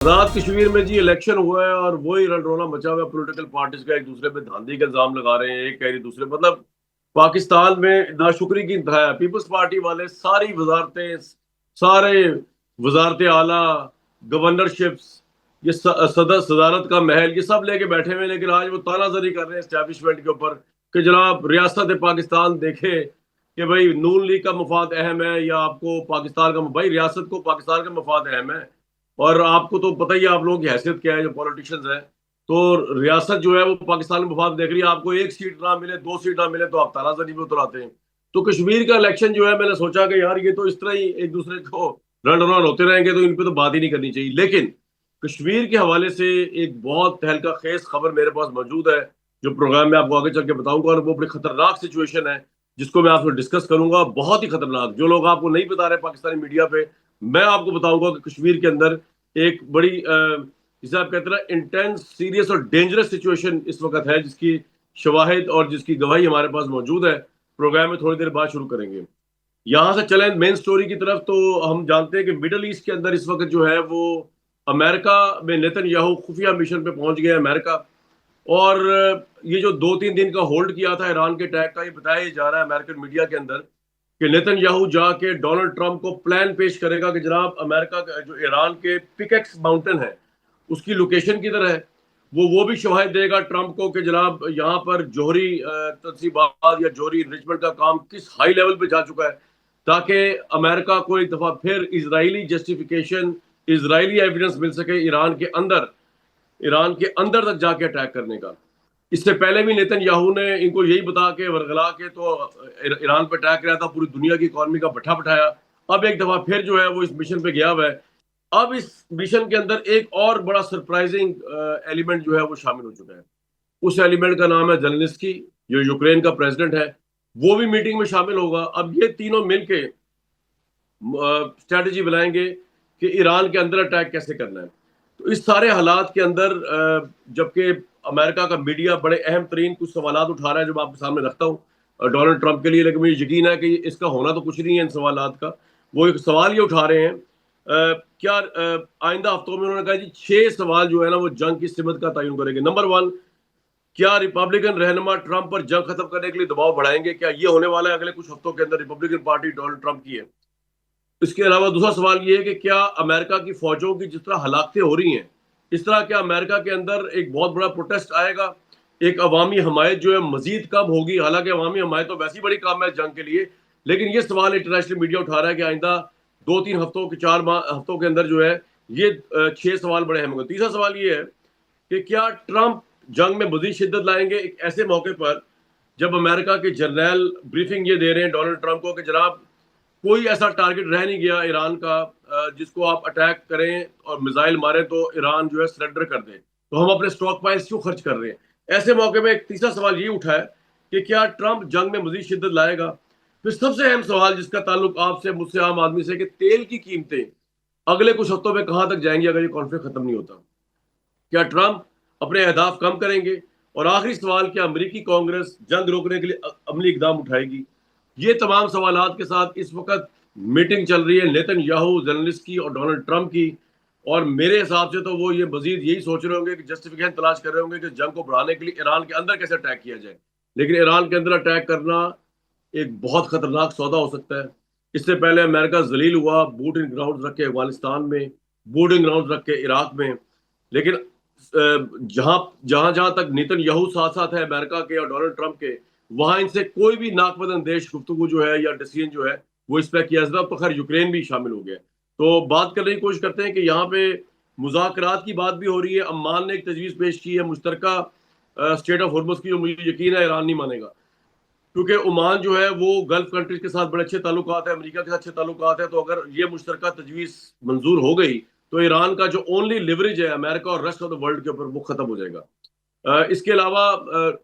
आजाद कश्मीर में जी इलेक्शन हुआ है और वही रंडरोना मचा हुआ है। पॉलिटिकल पार्टीज का एक दूसरे पे धांधली का इल्जाम लगा रहे हैं, एक कह रही दूसरे, मतलब पाकिस्तान में नाशुक्री की इंतहा है। पीपल्स पार्टी वाले सारी वजारतें, सारे वजारत आला, गवर्नरशिप्स, ये सदारत का महल, ये सब लेके बैठे हुए हैं। लेकिन आज वो तानाजरी कर रहे हैं एस्टैब्लिशमेंट के ऊपर कि जनाब रियासत पाकिस्तान देखे कि भाई नून लीग का मफाद अहम है या आपको पाकिस्तान का, भाई रियासत को पाकिस्तान का मफाद अहम है। और आपको तो पता ही है आप लोगों की हैसियत क्या है जो पॉलिटिशियंस है। तो रियासत जो है वो पाकिस्तान में मफाद देख रही है, आपको एक सीट ना मिले, दो सीट ना मिले तो आप तानाजरी में उतर आते हैं। तो कश्मीर का इलेक्शन जो है, मैंने सोचा कि यार ये तो इस तरह ही एक दूसरे को रन रन होते रहेंगे तो इन पे तो बात ही नहीं करनी चाहिए। लेकिन कश्मीर के हवाले से एक बहुत तहलका खेज खबर मेरे पास मौजूद है, जो प्रोग्राम में आपको आगे चल के बताऊंगा। और वो बड़ी खतरनाक सिचुएशन है जिसको मैं आपसे डिस्कस करूंगा, बहुत ही खतरनाक, जो लोग आपको नहीं बता रहे पाकिस्तानी मीडिया पे, मैं आपको बताऊंगा कि कश्मीर के अंदर एक बड़ी जिसे आप कहते हैं इंटेंस, सीरियस और डेंजरस सिचुएशन इस वक्त है, जिसकी शवाहिद और जिसकी गवाही हमारे पास मौजूद है। प्रोग्राम में थोड़ी देर बाद शुरू करेंगे। यहां से चलें मेन स्टोरी की तरफ। तो हम जानते हैं कि मिडल ईस्ट के अंदर इस वक्त जो है वो अमेरिका में नेतन्याहू खुफिया मिशन पे पहुंच गया अमेरिका। और ये जो 2-3 दिन का होल्ड किया था ईरान के अटैक का, ये बताया जा रहा है अमेरिकन मीडिया के अंदर कि नेतन्याहू जाके डोनाल्ड ट्रंप को प्लान पेश करेगा कि जनाब अमेरिका का जो ईरान के पिकेक्स माउंटेन है उसकी लोकेशन किधर है। वो भी शवाहिद देगा ट्रंप को कि जनाब यहाँ पर जोहरी तनसीबात या जोहरी इनरिचमेंट का काम किस हाई लेवल पे जा चुका है, ताकि अमेरिका को एक दफा फिर इजरायली जस्टिफिकेशन, इजरायली एविडेंस मिल सके ईरान के अंदर तक जाके अटैक करने का। इससे पहले भी नेतन्याहू ने इनको यही बता के वर्गला के तो ईरान पर अटैक किया था, पूरी दुनिया की इकॉनमी का भट्ठा बिठाया। अब एक दफा फिर जो है वो इस मिशन पे गया हुआ है। अब इस मिशन के अंदर एक और बड़ा सरप्राइजिंग एलिमेंट जो है वो शामिल हो चुका है। उस एलिमेंट का नाम है जेलेंस्की, जो यूक्रेन का प्रेसिडेंट है। वो भी मीटिंग में शामिल होगा। अब ये तीनों मिलके स्ट्रेटेजी बनाएंगे कि ईरान के अंदर अटैक कैसे करना है। तो इस सारे हालात के अंदर जबकि अमेरिका का मीडिया बड़े अहम तरीन कुछ सवाल उठा रहा है जो मैं आपके सामने रखता हूँ डोनाल्ड ट्रंप के लिए, लेकिन मुझे यकीन है कि इसका होना तो कुछ नहीं है इन सवाल का। वो एक सवाल ये उठा रहे हैं, क्या आइंदा हफ्तों में उन्होंने कहा जी 6 सवाल जो है ना वो जंग की सिमत का तयन करेंगे। नंबर 1, क्या रिपब्लिकन रहनुमा ट्रंप पर जंग खत्म करने के लिए दबाव बढ़ाएंगे? क्या ये होने वाला है अगले कुछ हफ्तों के अंदर? रिपब्लिकन पार्टी डोनाल्ड ट्रंप की है। इसके अलावा दूसरा सवाल ये है कि क्या अमेरिका की फौजों की जिस तरह हलाकतें हो रही हैं, इस तरह क्या अमेरिका के अंदर एक बहुत बड़ा प्रोटेस्ट आएगा? एक अवामी हमायत जो है मजीद कब होगी? हालांकि अवामी हमायत तो वैसी बड़ी काम है जंग के लिए, लेकिन ये सवाल इंटरनेशनल मीडिया उठा रहा है कि आइंदा 2-3 हफ्तों के 4 हफ्तों के अंदर जो है ये 6 सवाल बड़े अहम होंगे। तीसरा सवाल ये है कि क्या ट्रंप जंग में मजीद शिद्दत लाएंगे एक ऐसे मौके पर जब अमेरिका के जर्नल ब्रीफिंग ये दे रहे हैं डोनाल्ड ट्रंप को कि जनाब कोई ऐसा टारगेट रह नहीं गया ईरान का जिसको आप अटैक करें और मिसाइल मारें तो ईरान जो है सरेंडर कर दे, तो हम अपने स्टॉक पाइल्स क्यों खर्च कर रहे हैं? ऐसे मौके में एक तीसरा सवाल ये उठा है कि क्या ट्रंप जंग में मजीद शिद्दत लाएगा? फिर सबसे अहम सवाल जिसका ताल्लुक आपसे, मुझसे, आम आदमी से, कि तेल की कीमतें अगले कुछ हफ्तों में कहां तक जाएंगी अगर ये कॉन्फ्लिक्ट खत्म नहीं होता? क्या ट्रंप अपने अहदाफ कम करेंगे? और आखिरी सवाल, क्या अमरीकी कांग्रेस जंग रोकने के लिए अमली इकदाम उठाएगी? ये तमाम सवालात के साथ इस वक्त मीटिंग चल रही है नेतन्याहू, ज़ेलेंस्की और डोनाल्ड ट्रंप की। और मेरे हिसाब से तो वो ये मजीद यही सोच रहे होंगे कि जस्टिफिकेशन तलाश कर रहे होंगे कि जंग को बढ़ाने के लिए ईरान के अंदर कैसे अटैक किया जाए। लेकिन ईरान के अंदर अटैक करना एक बहुत खतरनाक सौदा हो सकता है। इससे पहले अमेरिका जलील हुआ बूटिंग ग्राउंड रख के अफगानिस्तान में, बूटिंग ग्राउंड रख के इराक में। लेकिन जहां जहां जहां तक नेतन्याहू साथ साथ है अमेरिका के और डोनाल्ड ट्रंप के, वहां इनसे कोई भी नाकबंद देश गुफ्तगू जो है या डिसीजन जो है वो इस पर किया जाता। तो खैर यूक्रेन भी शामिल हो गया। तो बात करने की कोशिश करते हैं कि यहाँ पे मुज़ाकरात की बात भी हो रही है। अम्मान ने एक तजवीज़ पेश की है मुश्तरका स्टेट ऑफ हॉर्मुज़ की, जो मुझे यकीन है ईरान नहीं मानेगा, क्योंकि ओमान जो है वो गल्फ कंट्रीज के साथ बड़े अच्छे ताल्लुकात है, अमेरिका के साथ अच्छे ताल्लुकात है। तो अगर ये मुश्तरका तजवीज़ मंजूर हो गई तो ईरान का जो ओनली लिवरेज है अमेरिका और रेस्ट ऑफ द वर्ल्ड के ऊपर वो खत्म हो जाएगा। इसके अलावा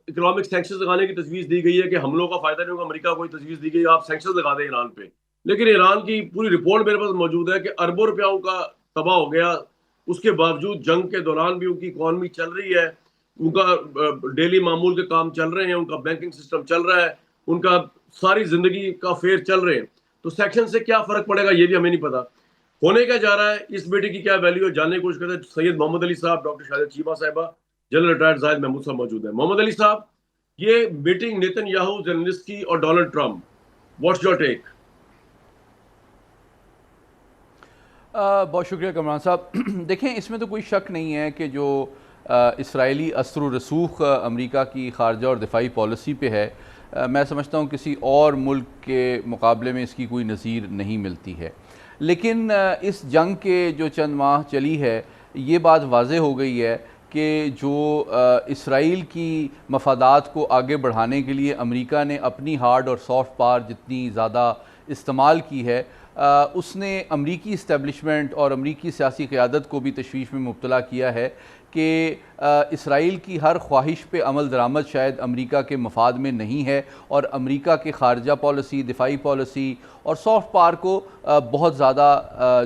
इकोनॉमिक सैंक्शंस लगाने की तजवीज़ दी गई है कि हमलों का फायदा नहीं होगा। अमेरिका को तजवीज़ दी गई आप सैंक्शंस लगा दें ईरान पे। लेकिन ईरान की पूरी रिपोर्ट मेरे पास मौजूद है कि अरबों रुपयों का तबाह हो गया। उसके बावजूद जंग के दौरान भी उनकी इकॉनमी चल रही है, उनका डेली मामूल के काम चल रहे हैं, उनका बैंकिंग सिस्टम चल रहा है, उनका सारी जिंदगी का फेयर चल रहे हैं। तो सेक्शन से क्या फर्क पड़ेगा ये भी हमें नहीं पता। होने क्या जा रहा है, इस मीटिंग की क्या वैल्यू है, जानने की कोशिश करते हैं। सैयद मोहम्मद अली साहब, डॉक्टर शाहिद चीमा साहिबा, जनरल रिटायर्ड जाहिद महमूद साहब मौजूद है। मोहम्मद अली साहब, ये मीटिंग नेतन्याहू, जेलेंस्की और Donald Trump, what's your take? बहुत शुक्रिया कमरान साहब। देखें, इसमें तो कोई शक नहीं है कि जो इसराइली असर रसूख अमेरिका की खारजा और दिफाई पॉलिसी पे है, मैं समझता हूँ किसी और मुल्क के मुकाबले में इसकी कोई नज़ीर नहीं मिलती है। लेकिन इस जंग के जो चंद माह चली है, ये बात वाज़े हो गई है कि जो इसराइल की मफादात को आगे बढ़ाने के लिए अमेरिका ने अपनी हार्ड और सॉफ्ट पावर जितनी ज़्यादा इस्तेमाल की है, उसने अमरीकी इस्टेब्लिशमेंट और अमरीकी सियासी क़यादत को भी तशवीश में मुब्तला किया है कि इसराइल की हर ख्वाहिश पे अमल दरामद शायद अमरीका के मफाद में नहीं है, और अमरीका के खारजा पॉलिसी, दिफाई पॉलिसी और सॉफ्ट पावर को बहुत ज़्यादा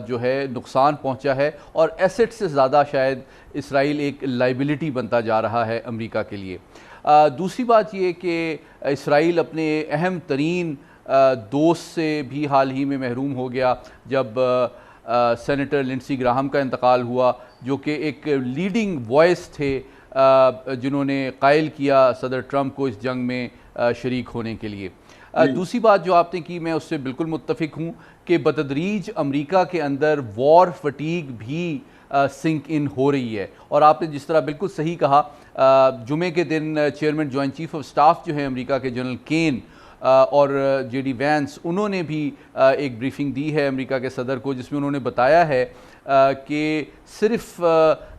जो है नुकसान पहुँचा है, और एसेट से ज़्यादा शायद इसराइल एक लाइबिलिटी बनता जा रहा है अमरीका के लिए। दूसरी बात ये कि इसराइल अपने अहम तरीन दोस्त से भी हाल ही में महरूम हो गया जब सेनेटर लिंडसी ग्राहम का इंतकाल हुआ, जो कि एक लीडिंग वॉइस थे जिन्होंने कायल किया सदर ट्रंप को इस जंग में शरीक होने के लिए। दूसरी बात जो आपने की, मैं उससे बिल्कुल मुत्तफिक हूँ कि बतदरीज अमरीका के अंदर वॉर फटीग भी सिंक इन हो रही है। और आपने जिस तरह बिल्कुल सही कहा, जुमे के दिन chairman joint chief of staff जो है अमरीका के, जनरल केन और जेडी वैंस, उन्होंने भी एक ब्रीफिंग दी है अमेरिका के सदर को, जिसमें उन्होंने बताया है कि सिर्फ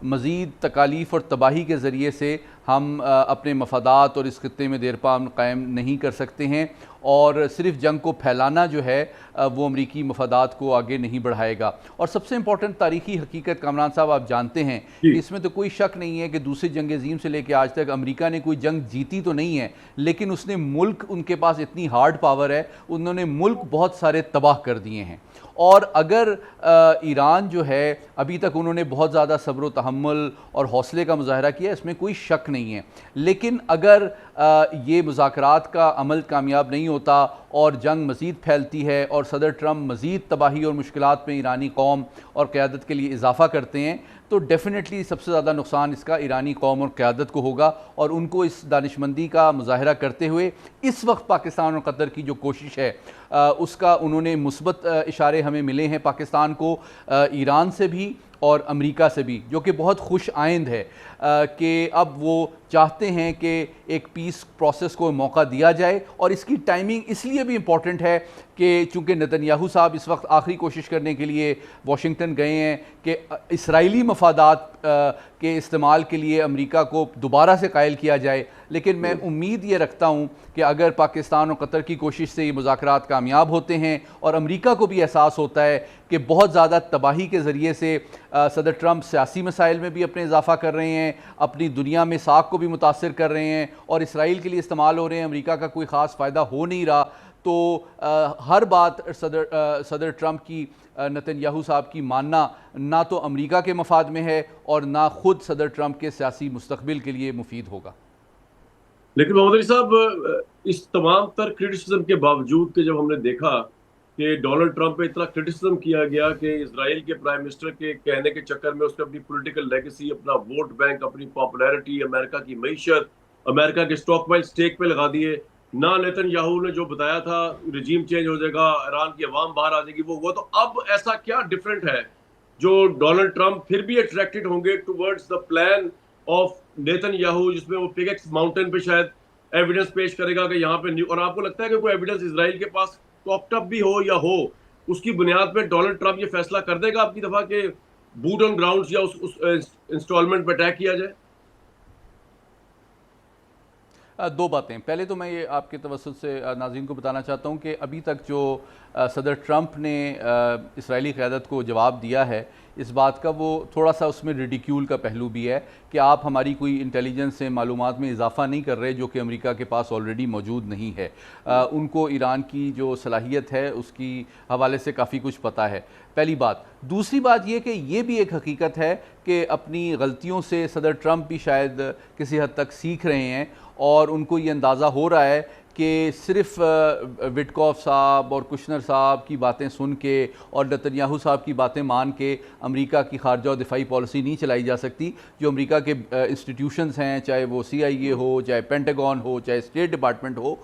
मज़ीद तकालीफ और तबाही के ज़रिए से हम अपने मफादात और इस खत्ते में देरपा अमन कायम नहीं कर सकते हैं, और सिर्फ जंग को फैलाना जो है वो अमरीकी मफादात को आगे नहीं बढ़ाएगा। और सबसे इम्पॉर्टेंट तारीख़ी हकीकत कामरान साहब, आप जानते हैं कि इसमें तो कोई शक नहीं है कि दूसरी जंग अज़ीम से लेकर आज तक अमरीका ने कोई जंग जीती तो नहीं है, लेकिन उसने मुल्क, उनके पास इतनी हार्ड पावर है, उन्होंने मुल्क बहुत सारे तबाह कर दिए हैं। और अगर ईरान जो है, अभी तक उन्होंने बहुत ज़्यादा सब्र व तहम्मुल और हौसले का मुजाहरा किया, इसमें कोई शक नहीं है, लेकिन अगर ये मुज़ाकरात का अमल कामयाब नहीं होता और जंग मज़ीद फैलती है और सदर ट्रंप मज़ीद तबाही और मुश्किलात में ईरानी कौम और क़यादत के लिए इजाफ़ा करते हैं, तो डेफ़िनेटली सबसे ज़्यादा नुकसान इसका ईरानी कौम और क़यादत को होगा। और उनको इस दानिशमंदी का मुज़ाहरा करते हुए इस वक्त पाकिस्तान और कतर की जो कोशिश है, उसका उन्होंने मुस्बत इशारे हमें मिले हैं पाकिस्तान को, ईरान से भी और अमेरिका से भी, जो कि बहुत खुश आइंद है कि अब वो चाहते हैं कि एक पीस प्रोसेस को मौका दिया जाए। और इसकी टाइमिंग इसलिए भी इम्पॉर्टेंट है कि चूँकि नेतन्याहू साहब इस वक्त आखिरी कोशिश करने के लिए वाशिंगटन गए हैं कि इसराइली मफादात के इस्तेमाल के लिए अमेरिका को दोबारा से कायल किया जाए। लेकिन मैं उम्मीद ये रखता हूँ कि अगर पाकिस्तान और कतर की कोशिश से ये मुज़ाकरात कामयाब होते हैं और अमेरिका को भी एहसास होता है कि बहुत ज़्यादा तबाही के ज़रिए से सदर ट्रंप सियासी मसाइल में भी अपने इजाफ़ा कर रहे हैं, अपनी दुनिया में साख को भी मुतासिर कर रहे हैं, और इसराइल के लिए इस्तेमाल हो रहे हैं, अमेरिका का कोई ख़ास फ़ायदा हो नहीं रहा, तो हर बात सदर ट्रंप की, नेतन्याहू साहब की मानना ना तो अमेरिका के मफाद में है और ना खुद सदर ट्रंप के सियासी मुस्तकबिल के लिए मुफीद होगा। लेकिन मोहम्मद अली साहब, इस तमाम तर क्रिटिसिज्म के बावजूद कि जब हमने देखा कि डोनाल्ड ट्रंप पे इतना क्रिटिसिज्म किया गया कि इजराइल के प्राइम मिनिस्टर के कहने के चक्कर में उसने अपनी पॉलिटिकल लेगेसी, अपना वोट बैंक, अपनी पॉपुलैरिटी, अमेरिका की मईशत, अमेरिका के स्टॉक प्राइस स्टेक पे लगा दिए। ना नेतन्याहू ने जो बताया था रिजीम चेंज हो जाएगा, ईरान की अवाम बाहर आ जाएगी, वो हुआ। तो अब ऐसा क्या डिफरेंट है जो डोनाल्ड ट्रंप फिर भी अट्रैक्टेड होंगे towards the plan of Netanyahu, जिसमें वो पिगेक्स माउंटेन पे शायद एविडेंस पेश करेगा कि यहाँ पे और आपको लगता है कि कोई एविडेंस इजराइल के पास कॉप्ट अप भी हो या हो, उसकी बुनियाद पे डोनाल्ड ट्रंप ये फैसला कर देगा आपकी दफा के बूट ऑन ग्राउंड या उस इंस्टॉलमेंट पे अटैक किया जाए? दो बातें। पहले तो मैं ये आपके तवज्जुह से नाज़रीन को बताना चाहता हूँ कि अभी तक जो सदर ट्रंप ने इसराइली क़यादत को जवाब दिया है, इस बात का वो थोड़ा सा उसमें रिडिक्यूल का पहलू भी है कि आप हमारी कोई इंटेलिजेंस से मालूमात में इजाफ़ा नहीं कर रहे जो कि अमेरिका के पास ऑलरेडी मौजूद नहीं है। उनको ईरान की जो सलाहियत है उसकी हवाले से काफ़ी कुछ पता है, पहली बात। दूसरी बात ये कि ये भी एक हकीकत है कि अपनी गलतियों से सदर ट्रंप भी शायद किसी हद तक सीख रहे हैं और उनको ये अंदाज़ा हो रहा है कि सिर्फ विटकॉफ साहब और कुशनर साहब की बातें सुन के और नेतन्याहू साहब की बातें मान के अमेरिका की खारजा और दिफाई पॉलिसी नहीं चलाई जा सकती। जो अमेरिका के इंस्टीट्यूशंस हैं, चाहे वो CIA हो, चाहे पेंटागन हो, चाहे स्टेट डिपार्टमेंट हो,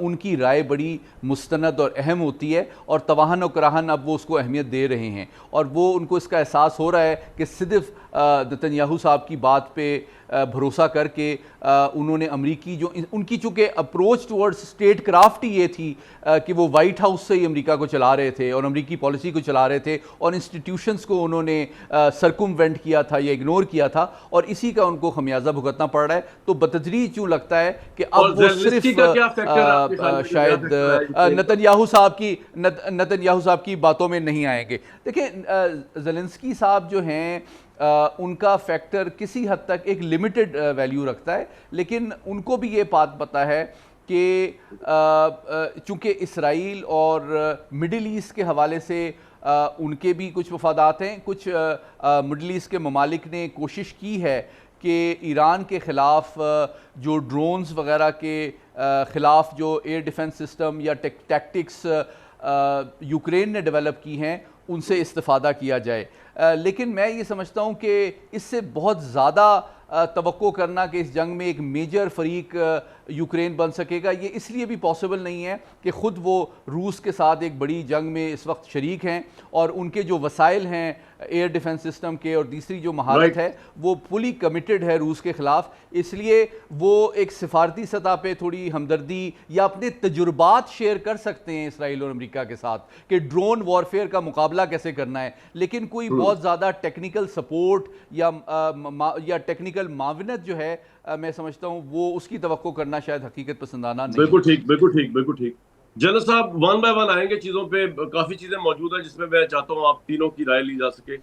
उनकी राय बड़ी मुस्तनद और अहम होती है और तवाहन और कराहन अब वो उसको अहमियत दे रहे हैं और वो उनको इसका एहसास हो रहा है कि सिर्फ नेतन्याहू साहब की बात पे भरोसा करके उन्होंने अमरीकी जो उनकी चूँकि अप्रोच टुवर्ड्स स्टेट क्राफ्ट ही ये थी कि वो वाइट हाउस से ही अमेरिका को चला रहे थे और अमरीकी पॉलिसी को चला रहे थे और इंस्टीट्यूशंस को उन्होंने सरकुमवेंट किया था या इग्नोर किया था और इसी का उनको खमियाजा भुगतना पड़ रहा है। तो बतदरीज यूँ लगता है कि अब वो सिर्फ शायद नेतन्याहू साहब की बातों में नहीं आएंगे। देखिए, ज़ेलेंस्की साहब जो हैं उनका फैक्टर किसी हद तक एक लिमिटेड वैल्यू रखता है, लेकिन उनको भी ये बात पता है कि चूँकि इसराइल और मिडिल ईस्ट के हवाले से उनके भी कुछ वफादात हैं। कुछ मिडिल ईस्ट के ममालिक ने कोशिश की है कि ईरान के ख़िलाफ़ जो ड्रोन्स वगैरह के ख़िलाफ़ जो एयर डिफेंस सिस्टम या टैक्टिक्स यूक्रेन ने डेवलप की हैं उनसे इस्तिफ़ादा किया जाए। लेकिन मैं ये समझता हूँ कि इससे बहुत ज़्यादा तवक्को करना कि इस जंग में एक मेजर फरीक यूक्रेन बन सकेगा, ये इसलिए भी पॉसिबल नहीं है कि ख़ुद वो रूस के साथ एक बड़ी जंग में इस वक्त शरीक हैं और उनके जो वसाइल हैं एयर डिफेंस सिस्टम के और तीसरी जो महारत है वो फुली कमिटेड है रूस के ख़िलाफ़। इसलिए वो एक सिफारती सतह पे थोड़ी हमदर्दी या अपने तजुर्बात शेयर कर सकते हैं इसराइल और अमेरिका के साथ कि ड्रोन वॉरफेयर का मुकाबला कैसे करना है, लेकिन कोई बहुत ज़्यादा टेक्निकल सपोर्ट या टेक्निकल माविनत जो है मैं समझता हूँ वो उसकी तवक्को करना शायद हकीकत पसंदाना नहीं। बिल्कुल ठीक, बिल्कुल ठीक, बिल्कुल ठीक। जनरल साहब, वन बाय वन आएंगे चीजों पे। काफी चीजें मौजूद हैं जिसमें मैं चाहता हूँ आप तीनों की राय ली जा सके।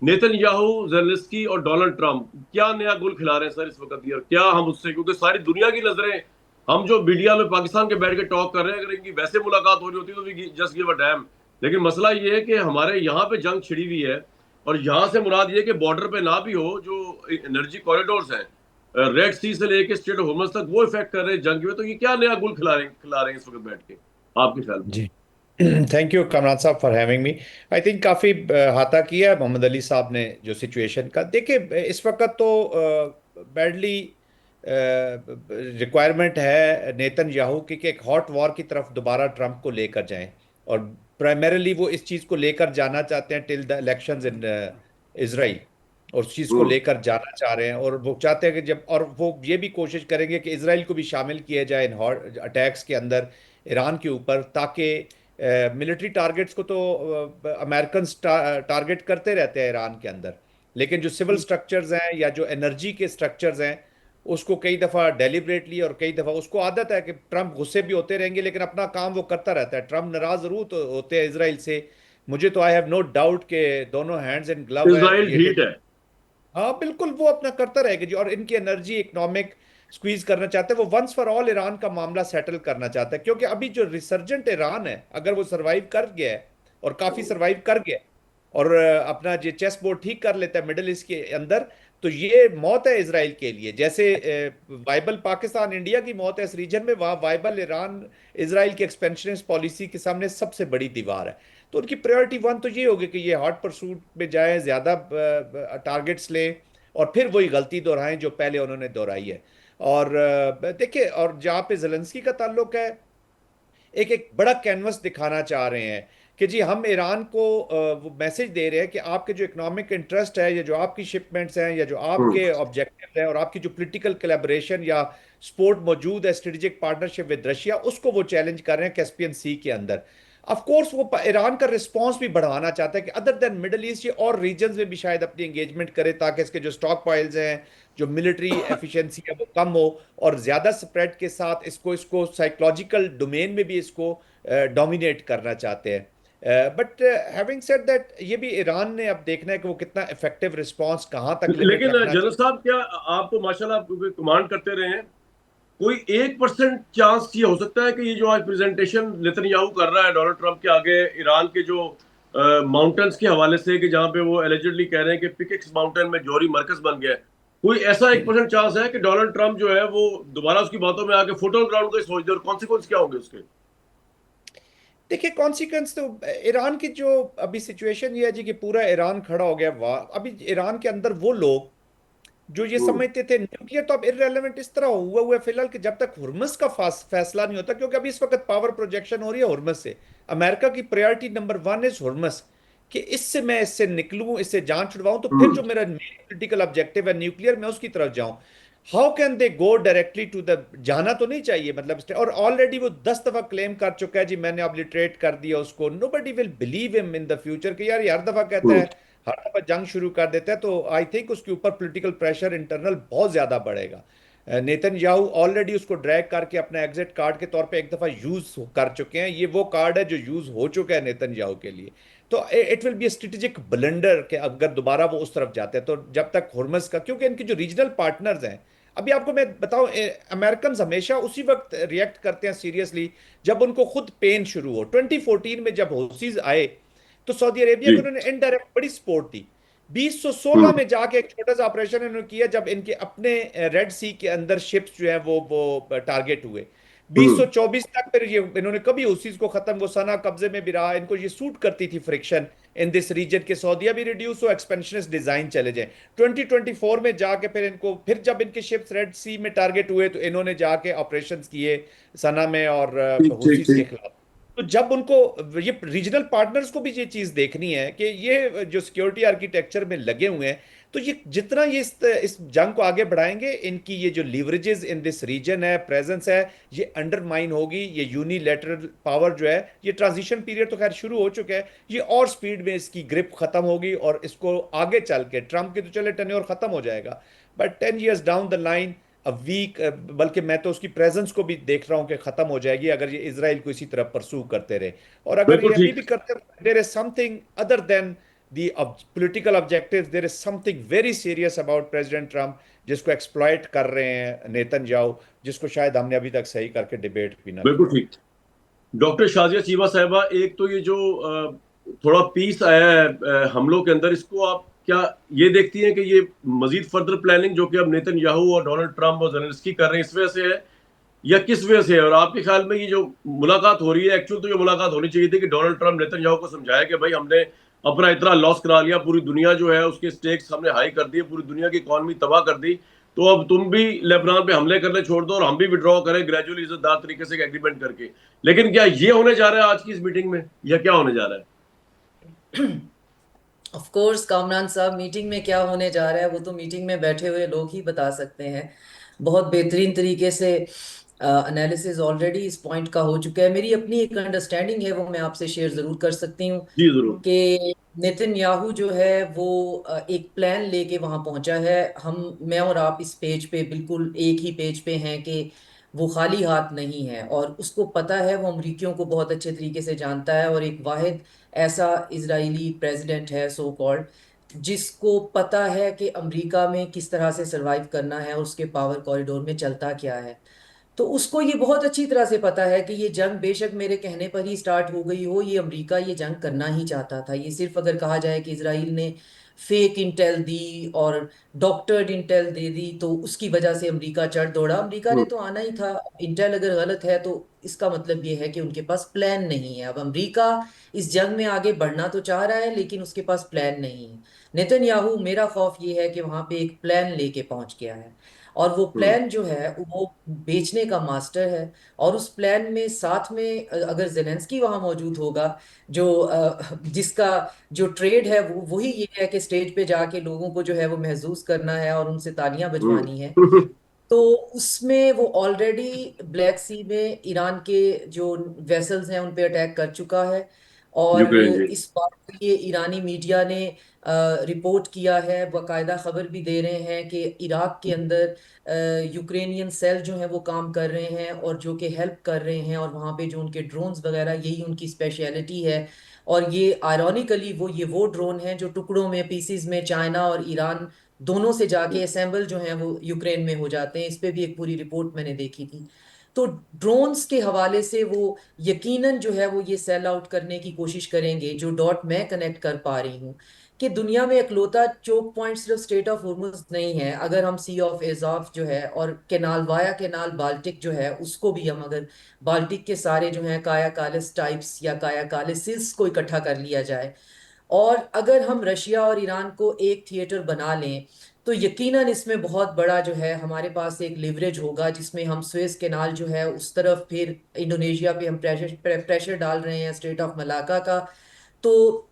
नेतन्याहू, ज़ेलेंस्की और डोनाल्ड ट्रंप क्या नया गुल खिला रहे हैं सर इस वक्त? यार क्या हम उससे, क्योंकि सारी दुनिया की नजरें हम जो मीडिया में पाकिस्तान के बैठ के टॉक कर रहे हैं, अगर इनकी वैसे मुलाकात हो रही होती तो भी जस्ट गिव अ डैम। लेकिन मसला ये है कि हमारे यहाँ पे जंग छिड़ी हुई है और यहाँ से मुराद ये कि बॉर्डर पे ना भी हो, जो एनर्जी कॉरिडोर्स हैं रेड सी से लेके स्ट्रेट ऑफ होर्मुज तक, वो इफेक्ट कर रहे हैं जंग में। तो ये क्या नया गुल खिला रहे हैं इस वक्त बैठ के, आपके ख्याल में? जी, थैंक यू कमरान साहब for having me. I think काफ़ी हाथा किया है मोहम्मद अली साहब ने जो सिचुएशन का। देखिए, इस वक्त तो बैडली रिक्वायरमेंट है नेतन्याहू की कि एक हॉट वॉर की तरफ दोबारा ट्रंप को लेकर जाएं और प्राइमरीली वो इस चीज़ को लेकर जाना चाहते हैं till the elections in Israel, और उस चीज़ को लेकर जाना चाह रहे हैं। और वो चाहते हैं कि जब, और वो ये भी कोशिश करेंगे कि इसराइल को भी शामिल किया जाए इन हॉट अटैक्स के अंदर ईरान के ऊपर, ताकि मिलिट्री टारगेट्स को तो अमेरिकन टारगेट करते रहते हैं ईरान के अंदर, लेकिन जो सिविल स्ट्रक्चर्स हैं या जो एनर्जी के स्ट्रक्चर्स हैं उसको कई दफ़ा डेलिबरेटली, और कई दफ़ा उसको आदत है कि ट्रंप गुस्से भी होते रहेंगे लेकिन अपना काम वो करता रहता है। ट्रंप नाराज जरूर तो होते हैं इसराइल से, मुझे तो आई हैव नो डाउट के दोनों हैंड्स इन ग्लव है इजराइल ये। हीट है। हाँ बिल्कुल, वो अपना करता रहेगा जी। और इनकी एनर्जी इकोनॉमिक स्क्वीज करना चाहते हैं, वो वंस फॉर ऑल ईरान का मामला सेटल करना चाहता है, क्योंकि अभी जो रिसर्जेंट ईरान है अगर वो सरवाइव कर गया है और काफी सरवाइव कर गया और अपना जो चेस बोर्ड ठीक कर लेता है मिडिल ईस्ट के अंदर, तो ये मौत है इसराइल के लिए। जैसे वाइबल पाकिस्तान इंडिया की मौत है इस रीजन में, वहाँ वाइबल ईरान इसराइल की एक्सपेंशनिस्ट पॉलिसी के सामने सबसे बड़ी दीवार है। तो उनकी प्रायोरिटी वन तो ये होगी कि ये हॉट परसूट में जाए, ज्यादा टारगेट्स लें और फिर वही गलती दोहराएं जो पहले उन्होंने दोहराई है। और देखिए, और जहाँ पे ज़ेलेंस्की का ताल्लुक है, एक एक बड़ा कैनवस दिखाना चाह रहे हैं कि जी हम ईरान को वो मैसेज दे रहे हैं कि आपके जो इकोनॉमिक इंटरेस्ट है या जो आपकी शिपमेंट्स हैं या जो आपके ऑब्जेक्टिव हैं और आपकी जो पॉलिटिकल कोलैबोरेशन या सपोर्ट मौजूद है, स्ट्रेटेजिक पार्टनरशिप विद रशिया, उसको वो चैलेंज कर रहे हैं कैस्पियन सी के अंदर। ऑफ कोर्स वो ईरान का रिस्पांस भी बढ़ाना चाहता है कि अदर देन मिडिल ईस्ट ये और रीजन्स में भी शायद अपनी एंगेजमेंट करे, ताकि इसके जो स्टॉक पाइल्स हैं, जो मिलिट्री एफिशिएंसी है वो कम हो और ज्यादा स्प्रेड के साथ इसको साइकोलॉजिकल डोमेन में भी इसको डोमिनेट करना चाहते हैं। बट हैविंग सेड दैट, ये भी ईरान ने अब देखना है कि वो कितना इफेक्टिव रिस्पांस कहां तक लिमिट लेकिन रखना जनरल साहब, क्या आप तो माशाल्लाह कमांड करते रहे हैं, कोई 1% चांस ये हो सकता है कि ये जो आज प्रेजेंटेशन नेतन्याहू कर रहा है डोनाल्ड ट्रंप के आगे ईरान के जो माउंटेन्स के हवाले से, कि जहां पे वो एलिजिडली कह रहे हैं कि पिकेक्स माउंटेन में जौहरी मरकज बन गया है, कोई ऐसा 1% चांस है कि डोनाल्ड ट्रंप जो है वो दोबारा उसकी बातों में आके फुट ऑन ग्राउंड को ही सोच दे, और कॉन्सिक्वेंस क्या होंगे उसके? देखिए कॉन्सिक्वेंस तो ईरान की जो अभी सिचुएशन ये है जी कि पूरा ईरान खड़ा हो गया वाह। अभी ईरान के अंदर वो लोग जो ये हम्म। समझते थे न्यूक्लियर तो अब इररेलेवेंट इस तरह हुआ है फिलहाल कि जब तक हुर्मस का फैसला नहीं होता, क्योंकि अभी इस वक्त पावर प्रोजेक्शन हो रही है हुर्मस से। अमेरिका की priority number one is Hormuz, कि इससे मैं इससे निकलूं, इससे जान छुड़वाऊं, तो फिर हम्म। जो मेरा पॉलिटिकल ऑब्जेक्टिव है न्यूक्लियर, मैं उसकी तरफ जाऊं। How can they go directly to the, जाना तो नहीं चाहिए मतलब, और ऑलरेडी वो 10 दफा क्लेम कर चुका है जी मैंने ऑब्लिटरेट कर दिया उसको। Nobody will believe him in the future कि यार ये हर दफा कहता हम्म। है, हर दफा जंग शुरू कर देता है। तो आई थिंक उसके ऊपर पॉलिटिकल प्रेशर इंटरनल बहुत ज्यादा बढ़ेगा। नेतन्याहू ऑलरेडी उसको ड्रैग करके अपना एग्जिट कार्ड के तौर पे एक दफा यूज कर चुके हैं। ये वो कार्ड है जो यूज हो चुका है नेतन्याहू के लिए। तो it will be strategic blunder कि अगर दोबारा वो उस तरफ जाते हैं तो। जब तक हुर्मस का, क्योंकि इनके जो रीजनल पार्टनर्स हैं, अभी आपको मैं बताऊं, अमेरिकन हमेशा उसी वक्त रिएक्ट करते हैं सीरियसली जब उनको खुद पेन शुरू हो। 2014 में जब हौसीज आए तो सऊदी अरेबिया जी। को उन्होंने इनडायरेक्ट बड़ी सपोर्ट दी। 2016 हम्म। में जाके एक छोटा सा ऑपरेशन इन्होंने किया जब इनके अपने रेड सी के अंदर शिप्स जो है वो टारगेट हुए। हम्म। 2024 तक फिर ये इन्होंने कभी उस चीज को खत्म, वो सना कब्जे में भी रहा। इनको ये सूट करती थी फ्रिक्शन इन दिस रीजन के सऊदीया भी रिड्यूस हो, एक्सपेंशनिस्ट डिजाइन चले जाए। 2024 में जाके फिर इनको, फिर जब इनके शिप्स रेड सी में टारगेट हुए तो इन्होंने जाके ऑपरेशंस किए सना में और ठीक ठीक हुसीस के ठीक। खिलाफ। तो जब उनको ये रीजनल पार्टनर्स को भी ये चीज देखनी है कि ये जो सिक्योरिटी आर्किटेक्चर में लगे हुए हैं, तो ये जितना ये इस जंग को आगे बढ़ाएंगे, इनकी ये जो लीवरेजेस इन दिस रीजन है, प्रेजेंस है, ये अंडरमाइन होगी। ये यूनिलैटरल पावर जो है, ये ट्रांजिशन पीरियड तो खैर शुरू हो चुका है, ये और स्पीड में इसकी ग्रिप खत्म होगी। और इसको आगे चल के ट्रम्प की तो चले टेन्योर खत्म हो जाएगा, but 10 years down the line, a week, बल्कि मैं तो उसकी प्रेजेंस को भी देख रहा हूं कि खत्म हो जाएगी अगर ये इसराइल को इसी तरह परसू करते रहे। और अगर बिल्कुल ये अभी ठीक। भी करते रहे, there is something other than the political objectives, there is something very serious about president Trump, जिसको एक्सप्लॉइट कर रहे हैं नेतन्याहू, जिसको शायद हमने अभी तक सही करके डिबेट भी ना बिल्कुल किया हो। ठीक। डॉक्टर शाजिया चीमा साहिबा, एक तो ये जो थोड़ा पीस आया है हमलों के अंदर, इसको आप क्या ये देखती हैं कि ये मजीद फर्दर प्लानिंग जो कि अब नेतन्याहू और डोनाल्ड ट्रंप और जेलेंस्की कर रहे हैं इस वजह से है, या किस वजह से है? और आपके ख्याल में ये जो मुलाकात हो रही है, एक्चुअल तो ये मुलाकात होनी चाहिए थी कि डोनाल्ड ट्रंप नेतन्याहू को समझाया कि भाई हमने अपना इतना लॉस करा लिया, पूरी दुनिया जो है उसके स्टेक्स हमने हाई कर दिए, पूरी दुनिया की इकॉनमी तबाह कर दी, तो अब तुम भी लेबनान पे हमले करने छोड़ दो और हम भी विड्रॉ करें ग्रेजुअली इज्जतदार तरीके से एग्रीमेंट करके। लेकिन क्या ये होने जा रहा है आज की इस मीटिंग में, या क्या होने जा रहा है? ऑफ कोर्स कामरान साहब, मीटिंग में क्या होने जा रहा है वो तो मीटिंग में बैठे हुए लोग ही बता सकते हैं। बहुत बेहतरीन तरीके से एनालिसिस ऑलरेडी इस पॉइंट का हो चुका है। मेरी अपनी एक अंडरस्टैंडिंग है, वो मैं आपसे शेयर ज़रूर कर सकती हूँ जी जरूर। कि नेतन्याहू जो है वो एक प्लान लेके वहाँ पहुंचा है। मैं और आप इस पेज पे बिल्कुल एक ही पेज पे हैं कि वो खाली हाथ नहीं है, और उसको पता है, वो अमरीकियों को बहुत अच्छे तरीके से जानता है। और एक वाहिद ऐसा इजरायली प्रेसिडेंट है सो कॉल्ड, जिसको पता है कि अमेरिका में किस तरह से सरवाइव करना है और उसके पावर कॉरिडोर में चलता क्या है। तो उसको ये बहुत अच्छी तरह से पता है कि ये जंग बेशक मेरे कहने पर ही स्टार्ट हो गई हो, ये अमेरिका ये जंग करना ही चाहता था। ये सिर्फ अगर कहा जाए कि इसराइल ने फेक इंटेल दी और डॉक्टर्ड इंटेल दे दी तो उसकी वजह से अमेरिका चढ़ दौड़ा, अमेरिका ने हम्म। तो आना ही था। इंटेल अगर गलत है तो इसका मतलब ये है कि उनके पास प्लान नहीं है। अब अमेरिका इस जंग में आगे बढ़ना तो चाह रहा है लेकिन उसके पास प्लान नहीं है। नेतन्याहू, मेरा खौफ ये है कि वहां पे एक प्लान लेके पहुंच गया है, और वो हम्म। प्लान जो है वो बेचने का मास्टर है। और उस प्लान में साथ में अगर जेलेंस्की वहां मौजूद होगा, जो जिसका जो ट्रेड है वो वही ये है कि स्टेज पे जाके लोगों को जो है वो महसूस करना है और उनसे तालियां बजवानी है। हम्म। तो उसमें वो ऑलरेडी ब्लैक सी में ईरान के जो वेसल्स हैं उन पे अटैक कर चुका है। और यूक्रेन जी। इस बात के लिए ईरानी मीडिया ने रिपोर्ट किया है, बाकायदा खबर भी दे रहे हैं कि इराक के अंदर यूक्रेनियन सेल जो हैं वो काम कर रहे हैं और जो कि हेल्प कर रहे हैं, और वहाँ पे जो उनके ड्रोन्स वगैरह यही उनकी स्पेशलिटी है। और ये आयरॉनिकली वो ड्रोन हैं जो टुकड़ों में, पीसीज में चाइना और ईरान दोनों से जाके असेंबल जो हैं वो यूक्रेन में हो जाते हैं। इस पे भी एक पूरी रिपोर्ट मैंने देखी थी। तो ड्रोन्स के हवाले से वो यकीनन जो है वो ये सेल आउट करने की कोशिश करेंगे। जो डॉट मैं कनेक्ट कर पा रही हूँ कि दुनिया में इकलौता चोक पॉइंट सिर्फ स्ट्रेट ऑफ हॉर्मुज नहीं है। अगर हम सी ऑफ एज़ाफ जो है और कैनाल वाया कैनाल बाल्टिक जो है उसको भी हम अगर बाल्टिक के सारे जो है काया कालिस टाइप्स या काया कालिसिस को इकट्ठा कर लिया जाए, और अगर हम रशिया और ईरान को एक थिएटर बना लें, तो यकीनन इसमें बहुत बड़ा जो है हमारे पास एक लिवरेज होगा, जिसमें हम सुएज कैनाल जो है उस तरफ, फिर इंडोनेशिया पे हम प्रेशर डाल रहे हैं स्ट्रेट ऑफ मलाका का, तो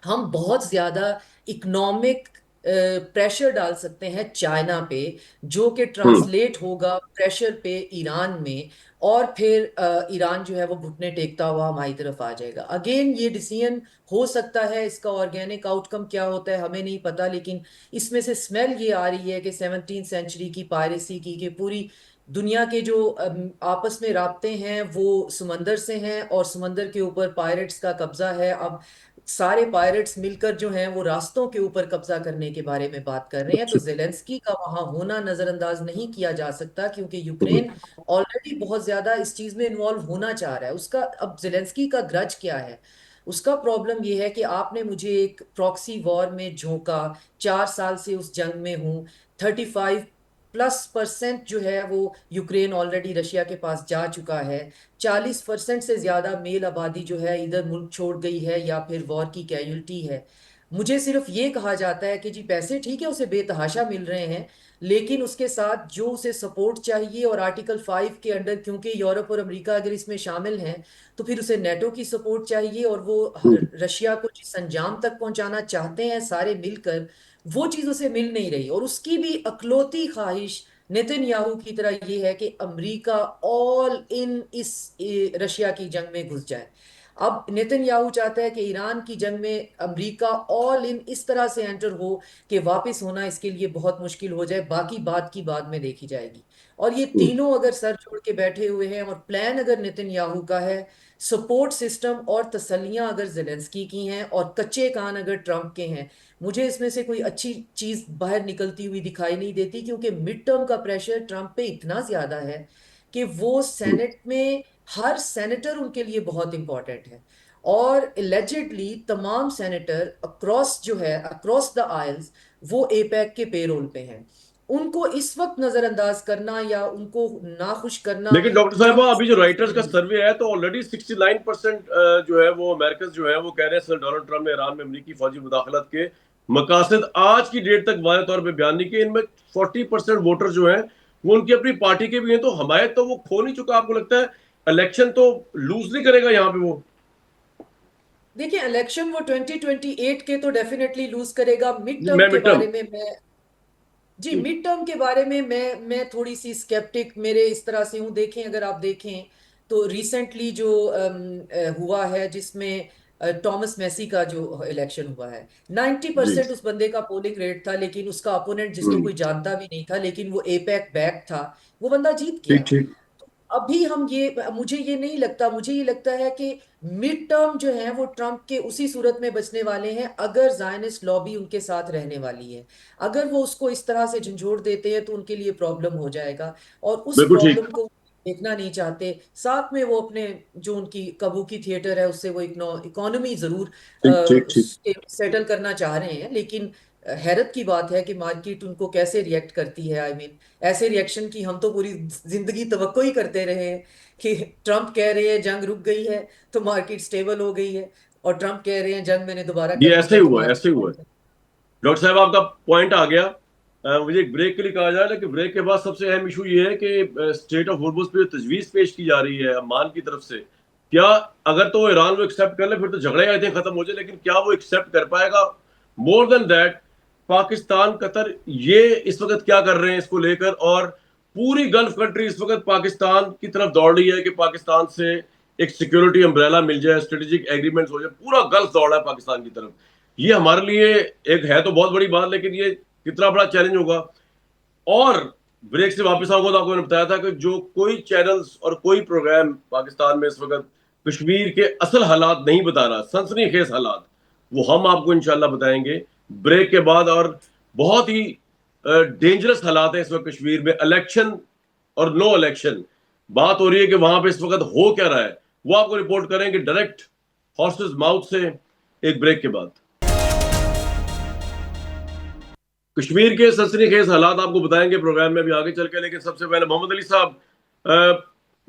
हम बहुत ज्यादा इकोनॉमिक प्रेशर डाल सकते हैं चाइना पे, जो कि हम्म। ट्रांसलेट होगा प्रेशर पे ईरान में, और फिर ईरान जो है वो घुटने टेकता हुआ हमारी तरफ आ जाएगा। अगेन ये डिसीजन हो सकता है, इसका ऑर्गेनिक आउटकम क्या होता है हमें नहीं पता, लेकिन इसमें से स्मेल ये आ रही है कि 17th सेंचुरी की पायरेसी की, कि पूरी दुनिया के जो आपस में राब्ते हैं वो समंदर से हैं, और समंदर के ऊपर पायरेट्स का कब्जा है। अब सारे पायरेट्स मिलकर जो हैं वो रास्तों के ऊपर कब्जा करने के बारे में बात कर रहे हैं। तो जेलेंस्की का वहां होना नजरअंदाज नहीं किया जा सकता, क्योंकि यूक्रेन ऑलरेडी बहुत ज्यादा इस चीज में इन्वॉल्व होना चाह रहा है। उसका अब जेलेंस्की का ग्रज क्या है? उसका प्रॉब्लम ये है कि आपने मुझे एक प्रॉक्सी वॉर में झोंका, 4 साल से उस जंग में हूं, 35+% जो है वो यूक्रेन ऑलरेडी रशिया के पास जा चुका है, 40% से ज्यादा मेल आबादी जो है इधर मुल्क छोड़ गई है या फिर वॉर की कैजुअल्टी है। मुझे सिर्फ ये कहा जाता है कि जी पैसे ठीक है उसे बेतहाशा मिल रहे हैं, लेकिन उसके साथ जो उसे सपोर्ट चाहिए, और आर्टिकल 5 के अंडर क्योंकि यूरोप और अमेरिका अगर इसमें शामिल हैं, तो फिर उसे नेटो की सपोर्ट चाहिए, और वो रशिया को जिस अंजाम तक पहुंचाना चाहते हैं सारे मिलकर, वो चीज उसे मिल नहीं रही। और उसकी भी अकलौती ख्वाहिश नेतन्याहू की तरह ये है कि अमेरिका ऑल इन इस रशिया की जंग में घुस जाए। अब नेतन्याहू चाहता है कि ईरान की जंग में अमेरिका ऑल इन इस तरह से एंटर हो कि वापस होना इसके लिए बहुत मुश्किल हो जाए, बाकी बात की बाद में देखी जाएगी। और ये तीनों अगर सर जोड़ के बैठे हुए हैं, और प्लान अगर नेतन्याहू का है, सपोर्ट सिस्टम और तसल्लियां अगर जेलेंस्की की हैं, और कच्चे कान अगर ट्रंप के हैं, मुझे इसमें से कोई अच्छी चीज बाहर निकलती हुई दिखाई नहीं देती, क्योंकि मिड टर्म का प्रेशर ट्रंप पे इतना ज्यादा है कि वो सेनेट में हर सेनेटर उनके लिए बहुत इंपॉर्टेंट है, और एलिजिडली तमाम सेनेटर अक्रॉस जो है अक्रॉस द आइल्स वो एपैक के पेरोल पे हैं। उनको इस वक्त नजरअंदाज करना या उनको नाखुश करना लेकिन डॉक्टर साहबा, ट्रंप अभी जो राइटर्स का सर्वे है तो ऑलरेडी 69% जो है वो अमेरिकन जो है वो कह रहे हैं सर डोनाल्ड ट्रंप ने ईरान में अमेरिकी फौजी मुदाखलत के मकासद आज की डेट तक वाज़ेह तौर पे बयान नहीं किए। इनमें 40% वोटर जो हैं वो उनकी अपनी पार्टी के भी हैं, तो हमायत तो वो खो नहीं चुका? आपको लगता है इलेक्शन तो लूज नहीं करेगा यहाँ पे वो? देखिए, इलेक्शन वो 2028 के तो डेफिनेटली लूज करेगा। मिड टर्म मैं के मिड टर्म। बारे में मैं जी मिड टर्म के बारे में मैं थोड़ी सी स्केप्टिक मेरे इस तरह से हूँ। देखें, अगर आप देखें तो रिसेंटली जो हुआ है जिसमें टॉमस मैसी का जो इलेक्शन हुआ है, 90% उस बंदे का पोलिंग रेट था, लेकिन उसका अपोनेंट जिसको जी। कोई जानता भी नहीं था, लेकिन वो एपैक बैक था, वो बंदा जीत गया। ठीक ठीक। अभी हम ये मुझे ये नहीं लगता, मुझे ये लगता है कि मिड टर्म जो है वो ट्रंप के उसी सूरत में बचने वाले हैं अगर जायनिस्ट लॉबी उनके साथ रहने वाली है। अगर वो उसको इस तरह से झंझोड़ देते हैं तो उनके लिए प्रॉब्लम हो जाएगा, और उस बिल्कुल ठीक। प्रॉब्लम को देखना नहीं चाहते। साथ में वो अपने जो उनकी काबूकी थिएटर है उससे वो इकोनॉमी जरूर ठीक ठीक ठीक। सेटल करना चाह रहे हैं, लेकिन हैरत की बात है कि मार्केट उनको कैसे रिएक्ट करती है। आई मीन ऐसे रिएक्शन की हम तो पूरी जिंदगी तवक्को ही करते रहे हैं कि ट्रंप कह रहे हैं जंग रुक गई है तो मार्केट स्टेबल हो गई है, और ट्रंप कह रहे हैं जंग मैंने दोबारा ये करनी ऐसे है ही तो हुआ है, ऐसे ही हुआ है। मार्केट। डॉक्टर साहब आपका पॉइंट आ गया। मुझे एक ब्रेक के लिए कहा जा रहा है कि ब्रेक के बाद सबसे अहम इशू ये है कि स्टेट ऑफ होर्मुज पे जो तजवीज पेश की जा रही है अम्मान की तरफ से, क्या अगर तो ईरान वो एक्सेप्ट कर ले फिर तो झगड़े आए थे खत्म हो जाए, लेकिन क्या वो एक्सेप्ट कर पाएगा? More than that, Pakistan Qatar ये इस वक्त क्या कर रहे हैं इसको लेकर, और पूरी गल्फ कंट्री इस वक्त पाकिस्तान की तरफ दौड़ रही है कि पाकिस्तान से एक सिक्योरिटी अम्ब्रेला मिल जाए, स्ट्रेटेजिक एग्रीमेंट्स हो जाए, पूरा गल्फ दौड़ रहा है पाकिस्तान की तरफ। ये हमारे लिए एक है तो बहुत बड़ी बात, लेकिन ये कितना बड़ा चैलेंज होगा। और ब्रेक से वापस आऊंगा तो आपको मैंने बताया था कि जो कोई चैनल्स और कोई प्रोग्राम पाकिस्तान में इस वक्त कश्मीर के असल हालात नहीं बता रहा, सनसनीखेज हालात, वो हम आपको इंशाल्लाह बताएंगे ब्रेक के बाद। और बहुत ही डेंजरस हालात है इस वक्त कश्मीर में, इलेक्शन और नो इलेक्शन बात हो रही है कि वहां पे इस वक्त हो क्या रहा है, वो आपको रिपोर्ट करेंगे डायरेक्ट हॉर्सेस माउथ से एक ब्रेक के बाद। कश्मीर के सनसनीखेज हालात आपको बताएंगे प्रोग्राम में भी आगे चल के, लेकिन सबसे पहले मोहम्मद अली साहब,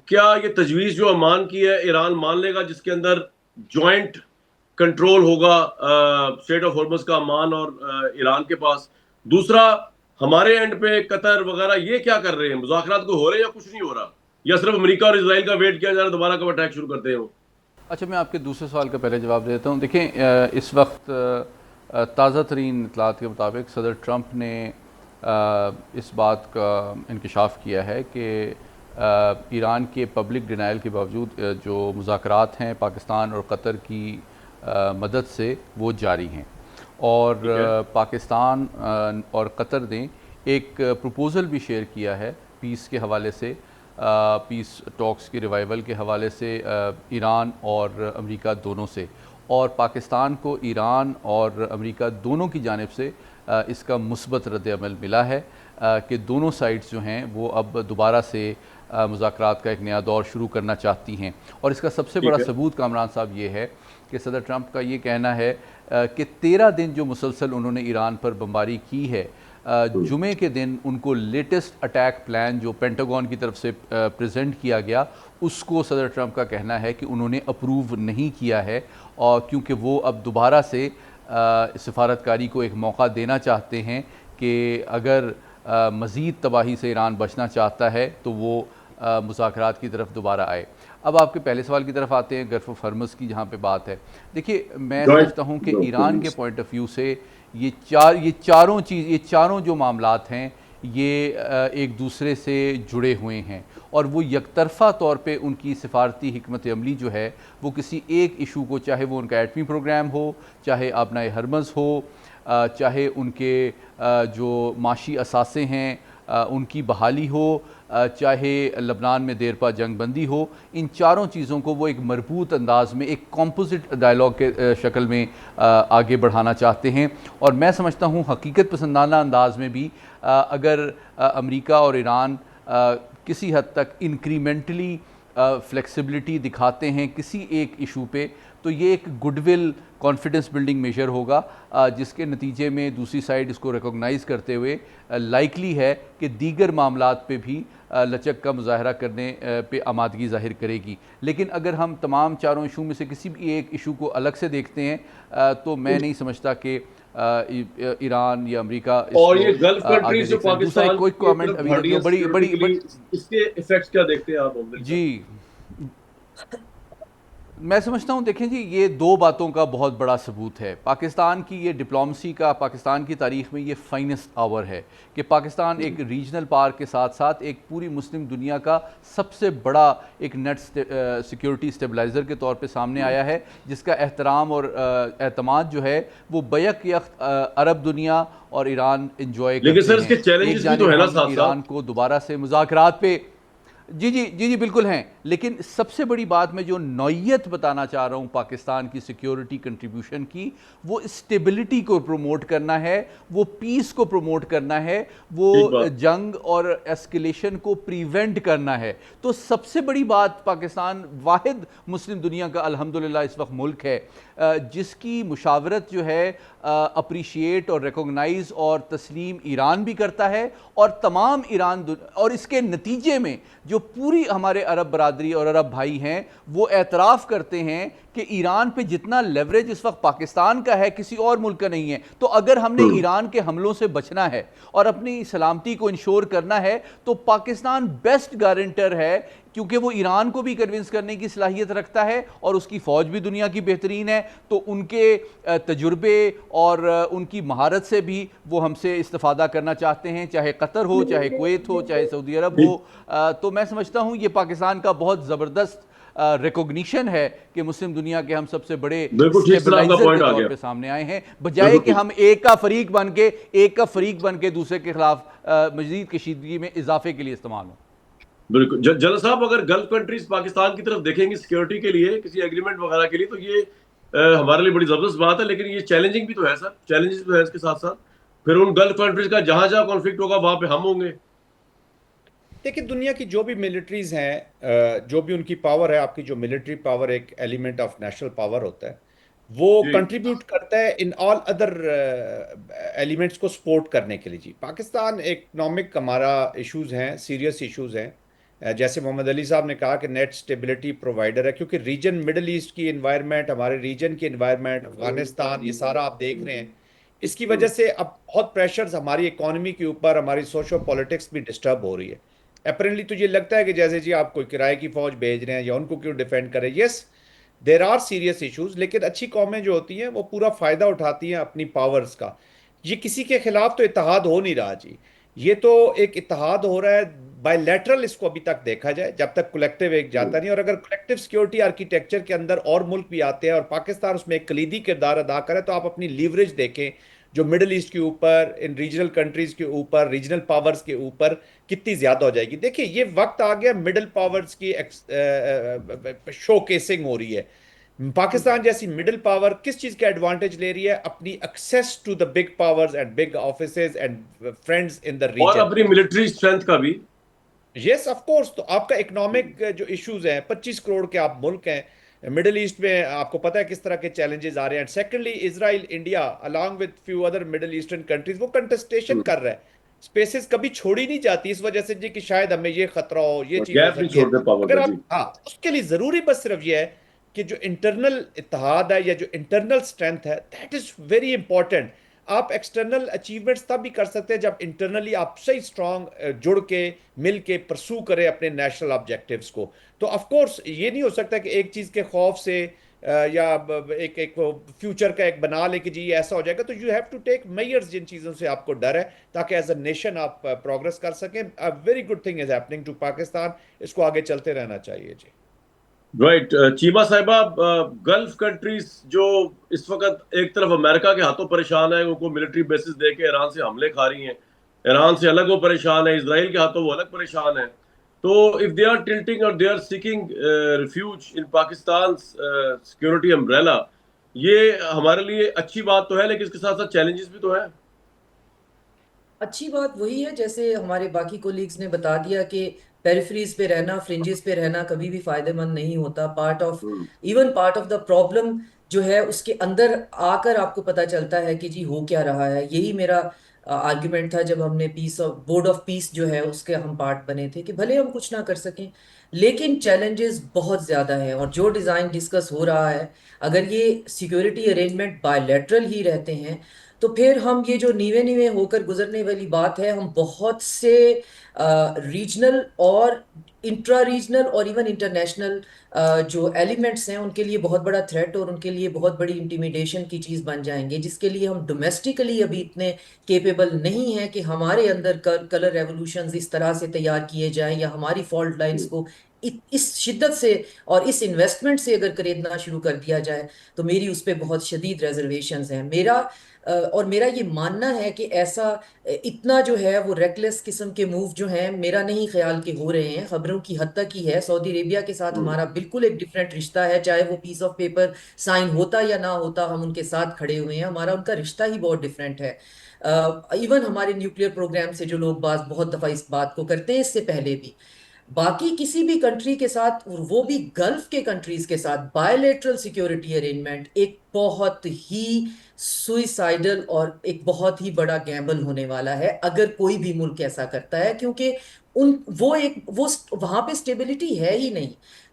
क्या ये तजवीज़ जो ओमान की है ईरान मान लेगा, जिसके अंदर जॉइंट कंट्रोल होगा स्टेट ऑफ हॉर्मस का ओमान और ईरान के पास? दूसरा, हमारे एंड पे कतर वगैरह ये क्या कर रहे हैं? मुज़ाकरात को हो रहे हैं या कुछ नहीं हो रहा, या सिर्फ अमेरिका और इसराइल का वेट किया जा रहा है दोबारा कब अटैक शुरू करते हैं वो? अच्छा, मैं आपके दूसरे सवाल का पहले जवाब देता हूँ। देखें, इस वक्त ताज़ा तरीन इतलात के मुताबिक सदर ट्रंप ने इस बात का इंकशाफ किया है कि ईरान के पब्लिक डिनाइल के बावजूद जो मुज़ाकरात हैं पाकिस्तान और कतर की मदद से वो जारी हैं, और पाकिस्तान और कतर ने एक प्रपोज़ल भी शेयर किया है पीस के हवाले से, पीस टॉक्स की रिवाइवल के हवाले से ईरान और अमेरिका दोनों से, और पाकिस्तान को ईरान और अमेरिका दोनों की जानिब से इसका मुस्बत रद्द-ए-अमल मिला है कि दोनों साइड्स जो हैं वो अब दोबारा से मुज़ाकरात का एक नया दौर शुरू करना चाहती हैं। और इसका सबसे बड़ा सबूत कामरान साहब ये है कि सदर ट्रंप का ये कहना है कि 13 दिन जो मुसलसल उन्होंने ईरान पर बमबारी की है, जुमे के दिन उनको लेटेस्ट अटैक प्लान जो पेंटागन की तरफ से प्रेजेंट किया गया, उसको सदर ट्रंप का कहना है कि उन्होंने अप्रूव नहीं किया है, और क्योंकि वो अब दोबारा से सिफारतकारी को एक मौका देना चाहते हैं कि अगर मज़ीद तबाही से ईरान बचना चाहता है तो वो मुज़ाकरात की तरफ दोबारा आए। अब आपके पहले सवाल की तरफ आते हैं, गल्फ़ ऑफ हॉर्मज़ की जहाँ पे बात है। देखिए, मैं समझता हूँ कि ईरान के पॉइंट ऑफ व्यू से ये चारों जो मामलात हैं ये एक दूसरे से जुड़े हुए हैं, और वो यकतरफ़ा तौर पे उनकी सिफारती हिकमत अमली जो है वो किसी एक इशू को, चाहे वो उनका एटमी प्रोग्राम हो, चाहे आबनाए हरमज़ हो, चाहे उनके जो माशी असासे हैं उनकी बहाली हो, चाहे लबनान में देरपा जंग बंदी हो, इन चारों चीज़ों को वो एक मरबूत अंदाज में एक कॉम्पोजिट डायलॉग के शक्ल में आगे बढ़ाना चाहते हैं। और मैं समझता हूँ हकीकत पसंदाना अंदाज में भी अगर अमेरिका और ईरान किसी हद तक इंक्रीमेंटली फ्लेक्सिबिलिटी दिखाते हैं किसी एक इशू पे, तो ये एक गुडविल कॉन्फिडेंस बिल्डिंग मेजर होगा, जिसके नतीजे में दूसरी साइड इसको रिकॉग्नाइज़ करते हुए लाइकली है कि दीगर मामलात पे भी लचक का मुजाहरा करने पे आमादगी ज़ाहिर करेगी। लेकिन अगर हम तमाम चारों इशू में से किसी भी एक इशू को अलग से देखते हैं तो मैं नहीं समझता कि ईरान या अमेरिका और ये गल्फ कंट्रीज जो पाकिस्तान कोई कमेंट अभी जो बड़ी इसके इफेक्ट्स क्या देखते हैं आप? जी, मैं समझता हूँ, देखें जी, ये दो बातों का बहुत बड़ा सबूत है। पाकिस्तान की ये डिप्लोमेसी का पाकिस्तान की तारीख़ में ये फाइनेस्ट आवर है कि पाकिस्तान एक रीजनल पावर के साथ साथ एक पूरी मुस्लिम दुनिया का सबसे बड़ा एक नेट सिक्योरिटी स्टेबलाइज़र के तौर पे सामने आया है, जिसका एहतराम और एतमाद जो है वो बैक यख्त अरब दुनिया और ईरान इंजॉय करते हैं। लेकिन सर इसके चैलेंजेस भी तो है ना साथ साथ। ईरान को दोबारा से मुज़ाकरात पे जी बिल्कुल हैं, लेकिन सबसे बड़ी बात मैं जो नौयत बताना चाह रहा हूँ पाकिस्तान की सिक्योरिटी कंट्रीब्यूशन की, वो स्टेबिलिटी को प्रमोट करना है, वो पीस को प्रमोट करना है, वो जंग और एस्केलेशन को प्रिवेंट करना है। तो सबसे बड़ी बात, पाकिस्तान वाहिद मुस्लिम दुनिया का अल्हम्दुलिल्लाह इस वक्त मुल्क है जिसकी मुशावरत जो है अप्रिशिएट और रिकॉग्नाइज और तस्लीम ईरान भी करता है, और तमाम और इसके नतीजे में जो पूरी हमारे अरब बरादरी और अरब भाई हैं वो एतराफ़ करते हैं कि ईरान पे जितना लेवरेज इस वक्त पाकिस्तान का है किसी और मुल्क का नहीं है। तो अगर हमने ईरान के हमलों से बचना है और अपनी सलामती को इंश्योर करना है तो पाकिस्तान बेस्ट गारंटर है, क्योंकि वो ईरान को भी कन्विंस करने की सलाहियत रखता है और उसकी फ़ौज भी दुनिया की बेहतरीन है। तो उनके तजुर्बे और उनकी महारत से भी वो हमसे इस्तिफ़ादा करना चाहते हैं, चाहे कतर हो, चाहे कुवैत हो, चाहे सऊदी अरब हो। तो मैं समझता हूँ ये पाकिस्तान का बहुत ज़बरदस्त रिकॉग्निशन है कि मुस्लिम दुनिया के हम सबसे बड़े स्टेबलाइजर के तौर पे सामने आए हैं, बजाय कि हम एक का फरीक बन के दूसरे के खिलाफ मज़ीद कशीदगी में इजाफे के लिए इस्तेमाल हो। बिल्कुल जनरल साहब, अगर गल्फ कंट्रीज पाकिस्तान की तरफ देखेंगे सिक्योरिटी के लिए, किसी एग्रीमेंट वगैरह के लिए, तो ये हमारे लिए बड़ी जबरदस्त बात है, लेकिन ये चैलेंजिंग भी तो है सर, चैलेंजेस तो है इसके साथ साथ। फिर उन गल्फ कंट्रीज का जहां जहां कॉन्फ्लिक्ट होगा वहां पे हम होंगे। देखिए, दुनिया की जो भी मिलिट्रीज हैं, जो भी उनकी पावर है, आपकी जो मिलिट्री पावर एक एलिमेंट ऑफ नेशनल पावर होता है, वो जी कंट्रीब्यूट करता है इन ऑल अदर एलिमेंट्स को सपोर्ट करने के लिए। जी, पाकिस्तान इकोनॉमिक हमारा इश्यूज हैं, सीरियस इश्यूज हैं। जैसे मोहम्मद अली साहब ने कहा कि नेट स्टेबिलिटी प्रोवाइडर है, क्योंकि रीजन मिडल ईस्ट की एनवायरनमेंट, हमारे रीजन की एनवायरनमेंट, अफगानिस्तान, ये सारा आप देख रहे हैं। इसकी वजह से अब बहुत प्रेशर्स हमारी इकोनॉमी के ऊपर, हमारी सोशो पॉलिटिक्स भी डिस्टर्ब हो रही है। अपेरेंटली तुझे लगता है कि जैसे जी आप कोई किराए की फौज भेज रहे हैं या उनको क्यों डिफेंड करें। Yes, there are serious issues, लेकिन अच्छी कौमें जो होती हैं वो पूरा फायदा उठाती हैं अपनी पावर्स का। ये किसी के खिलाफ तो इत्तेहाद हो नहीं रहा जी, ये तो एक इत्तेहाद हो रहा है बायलैटरल। इसको अभी तक देखा जाए, जब तक कलेक्टिव एक जाता नहीं, और अगर कलेक्टिव सिक्योरिटी आर्किटेक्चर के अंदर और मुल्क भी आते हैं और पाकिस्तान उसमें एक कलीदी किरदार अदा करे, तो आप अपनी लीवरेज देखें जो मिडिल ईस्ट के ऊपर, इन रीजनल कंट्रीज के ऊपर, रीजनल पावर्स के ऊपर कितनी ज्यादा हो जाएगी। देखिए, ये वक्त आ गया मिडिल पावर्स की शोकेसिंग हो रही है। पाकिस्तान जैसी मिडिल पावर किस चीज का एडवांटेज ले रही है? अपनी access to the big powers and big offices and friends in the और रीजन। अपनी मिलिट्री स्ट्रेंथ का भी। Yes, of course. तो आपका इकोनॉमिक जो इश्यूज हैं, 25 करोड़ के आप मुल्क हैं मिडिल ईस्ट में, आपको पता है किस तरह के चैलेंजेस आ रहे हैं। Secondly, Israel, India along with few other middle eastern countries वो कंटेस्टेशन कर रहा है। स्पेसेस कभी छोड़ी नहीं जाती इस वजह से जी कि शायद हमें ये खतरा हो, ये चीज हो गैप नहीं सकती है। छोड़ते पावर अगर का आप, जी। हाँ, उसके लिए जरूरी बस सिर्फ ये है कि जो इंटरनल इत्तेहाद है या जो इंटरनल स्ट्रेंथ है, दैट इज वेरी इंपॉर्टेंट। आप एक्सटर्नल अचीवमेंट्स तब भी कर सकते हैं जब इंटरनली आप सही स्ट्रांग जुड़ के मिल के परसू करें अपने नेशनल ऑब्जेक्टिव्स को। तो ऑफ कोर्स ये नहीं हो सकता कि एक चीज के खौफ से या एक एक फ्यूचर का एक बना ले कि जी ये ऐसा हो जाएगा। तो you have to take measures जिन चीजों से आपको डर है, ताकि एज अ नेशन आप प्रोग्रेस कर सकें। A very good thing is happening to Pakistan, इसको आगे चलते रहना चाहिए जी। राइट। चीमा साहिबा, गल्फ कंट्रीज जो इस वक्त एक तरफ अमेरिका के हाथों परेशान है, उनको मिलिट्री बेसिस दे के ईरान से हमले खा रही हैं, ईरान से अलग वो परेशान है, इसराइल के हाथों वो अलग परेशान है। तो इफ दे आर टिल्टिंग और they are seeking refuge in Pakistan security umbrella, ये हमारे लिए अच्छी बात तो है, लेकिन इसके साथ साथ चैलेंजेस भी तो है। अच्छी बात वही है, जैसे हमारे बाकी कोलीग्स ने बता दिया कि पेरिफेरीज पे रहना, फ्रिंजेस पे रहना कभी भी फायदेमंद नहीं होता। Part of, hmm. Even part of the problem जो है उसके अंदर आकर आपको पता चलता है कि जी हो क्या रहा है। यही मेरा आर्ग्यूमेंट था जब हमने peace of board of peace जो है उसके हम पार्ट बने थे, कि भले हम कुछ ना कर सकें लेकिन चैलेंजेस बहुत ज्यादा हैं। और जो डिजाइन डिस्कस हो रहा है, अगर ये सिक्योरिटी अरेंजमेंट बायलैटरल ही रहते हैं, तो फिर हम ये जो नीवे नीवे होकर गुजरने वाली बात है, हम बहुत से रीजनल और इंट्रा रीजनल और इवन इंटरनेशनल जो एलिमेंट्स हैं उनके लिए बहुत बड़ा थ्रेट और उनके लिए बहुत बड़ी इंटिमिडेशन की चीज़ बन जाएंगे, जिसके लिए हम डोमेस्टिकली अभी इतने केपेबल नहीं हैं कि हमारे अंदर कलर रेवोल्यूशंस इस तरह से तैयार किए जाएं, या हमारी फॉल्ट लाइंस को इस शिद्दत से और इस इन्वेस्टमेंट से अगर खरीदना शुरू कर दिया जाए, तो मेरी उस पर बहुत शदीद रेजर्वेशंस हैं। और मेरा ये मानना है कि ऐसा इतना जो है वो रेकलेस किस्म के मूव जो हैं, मेरा नहीं ख्याल के हो रहे हैं। खबरों की हद तक ही है। सऊदी अरेबिया के साथ हम्म। हमारा बिल्कुल एक डिफरेंट रिश्ता है, चाहे वो पीस ऑफ पेपर साइन होता या ना होता, हम उनके साथ खड़े हुए हैं। हमारा उनका रिश्ता ही बहुत डिफरेंट है। इवन हमारे न्यूक्लियर प्रोग्राम से जो लोग बहुत दफा इस बात को करते हैं, इससे पहले भी बाकी किसी भी कंट्री के साथ, और वो भी गल्फ के कंट्रीज के साथ, बायलेटरल सिक्योरिटी अरेंजमेंट एक बहुत ही सुइसाइडल और एक बहुत ही बड़ा गैम्बल होने वाला है अगर कोई भी मुल्क ऐसा करता है, क्योंकि उन वो वहां पे स्टेबिलिटी है ही नहीं।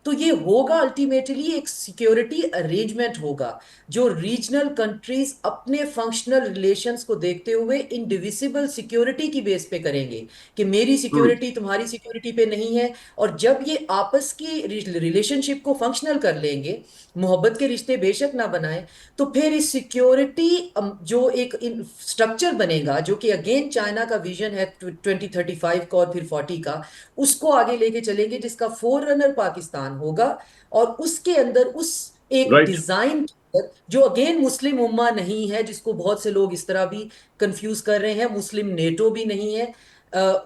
तो ये होगा अल्टीमेटली एक सिक्योरिटी अरेंजमेंट होगा जो रीजनल कंट्रीज अपने फंक्शनल रिलेशंस को देखते हुए इंडिविजिबल सिक्योरिटी की बेस पे करेंगे, कि मेरी हम्म। सिक्योरिटी तुम्हारी सिक्योरिटी पे नहीं है। और जब ये आपस की रिलेशनशिप को फंक्शनल कर लेंगे, मोहब्बत के रिश्ते बेशक ना बनाए, तो फिर इस सिक्योरिटी जो एक स्ट्रक्चर बनेगा, जो कि अगेन चाइना का विजन है 2035 का और फिर 40 का, उसको आगे लेके चलेंगे, जिसका फोर रनर पाकिस्तान होगा। और उसके अंदर उस एक राइट। डिजाइन जो अगेन मुस्लिम उम्मा नहीं है, जिसको बहुत से लोग इस तरह भी कंफ्यूज कर रहे हैं, मुस्लिम नेटो भी नहीं है।